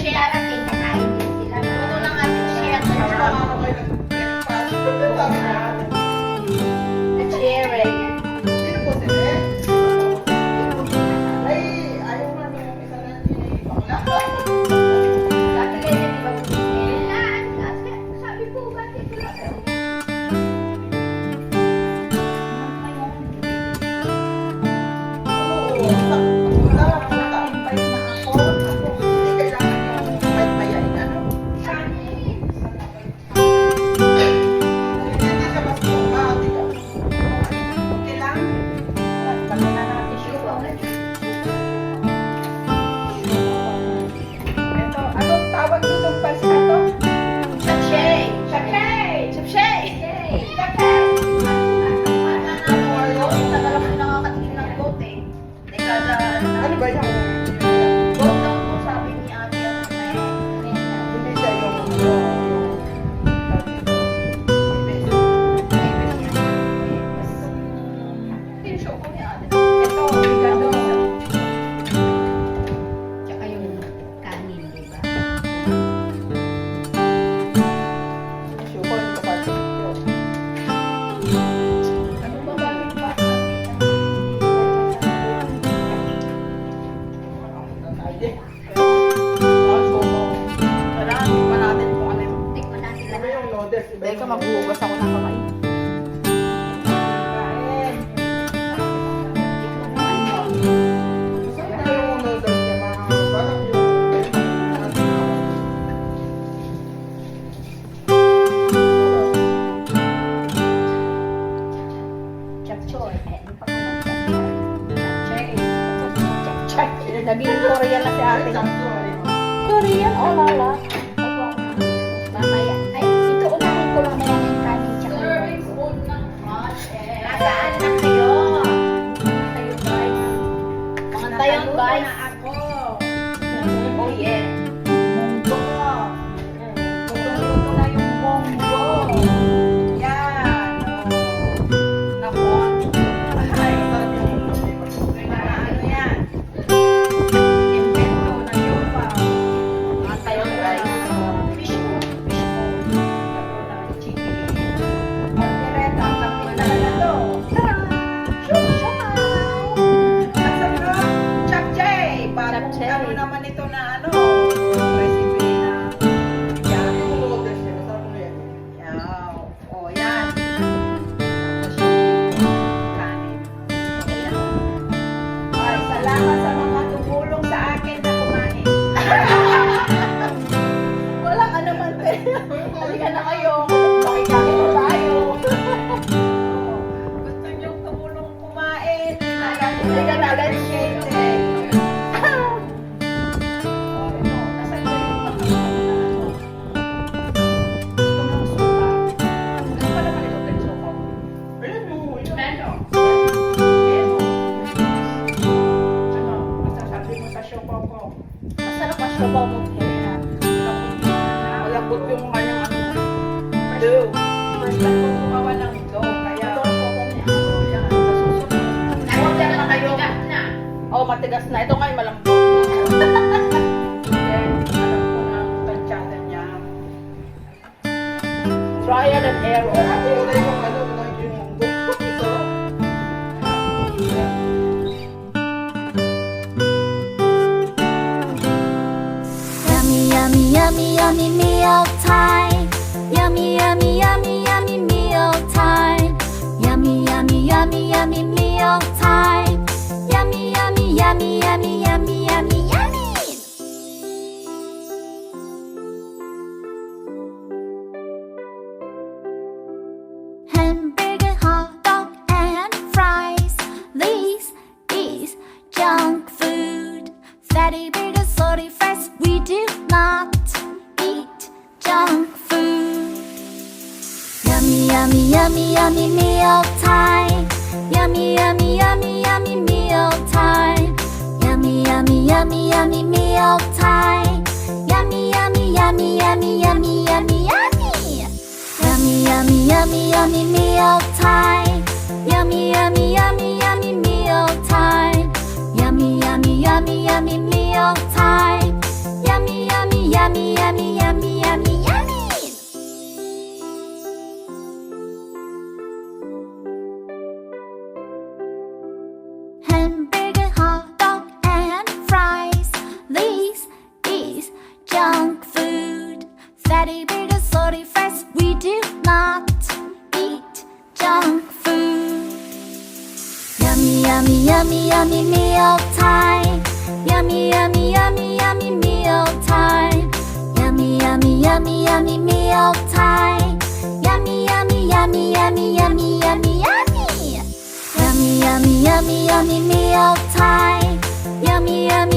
darating, kakain din sila. Luto ng ating share. Sharing. Sino po sila? Ay, ayaw nga nung isa na bakla. Sabi kayo na di ba bumilan? Sabi ko, bakit wala daw? Ano ba yung hindi siya Tsaka yung kanin, di ba? suko yung kapatid ko. Ano ba bakit pa? Kailangan pa natin kung ano yung Tikman natin iba lahat. yung noodles. Iba Teka, yung maghuhugas ako ng kamay. kain. Ito yung noodles niya, parang yung Chapchoy. Ano pa ka ng chapchoy? Chapchoy. Naging Korean na si ate. Chapchoy. Korean, oh lala. Mamaya. Ay, ito unahin ko mamaya ng kanin tsaka yung spoon ng Nasaan na kayo? Kayo guys. Mga tayo guys. ako. Oh yeah. Munggo. Tutong-luto na yung munggo. Yan. Naku. Ay, sarap yung munggo. Ano yan? Invento na yun pa. Mga tayo guys. Fish ko. Chicken. Margareta. Tapos talaga to. Ang sarap. Chapchay. Bagong Chapchay. ano naman ito na ano. Recipe na. Yan. Yan. O, yan. Tapos yung kanin. Ayan. Ay, salamat sa mga tumulong sa akin na kumain. Walang ano man, te. Halika na kayo. Makikain na tayo. Gusto niyong tumulong kumain. Halika na, let's shake. Masarap pa siya ba mo? Malambot yung kanyang ano. Do. First time kong gumawa ng dough, kaya yan, nasusunod. Nagtigas na matigas na. Oh, matigas na. Ito ngayon malambot. Then, alam ko na ang tansyada niya. Trial and error. Ako na yung ano, yung munggo. Sarap. Yummy, yummy, yummy, yummy meal time. Yummy, yummy, yummy, yummy meal time. Yummy, yummy, yummy, yummy meal time. Yummy, yummy, yummy, yummy, yummy, yummy, yummy. Hamburger, hot dog, and fries. This is junk food. Fatty burger, salty fries. We do not eat junk food. Yummy, yummy, yummy, yummy meal time. Yummy, yummy, yummy, yummy meal time. Yummy, yummy, yummy, yummy meal time. Yummy, yummy, yummy, yummy, yummy, yummy, yummy. Yummy, yummy, yummy, yummy meal time. Yummy, yummy, yummy, yummy meal time. Yummy, yummy, yummy, yummy meal time. Yummy, yummy. yummy, yummy, yummy, yummy, yummy. Hamburger, hot dog, and fries. This is junk food. Fatty burgers, salty fries. We do not eat junk food. Yummy, yummy, yummy, yummy meal time. Yummy, yummy, yummy, yummy meal time. Yummy, yummy, yummy, yummy meal time. Yummy, yummy, yummy, yummy, yummy, yummy, yummy. Yummy, yummy, yummy, yummy meal time. Yummy, yummy,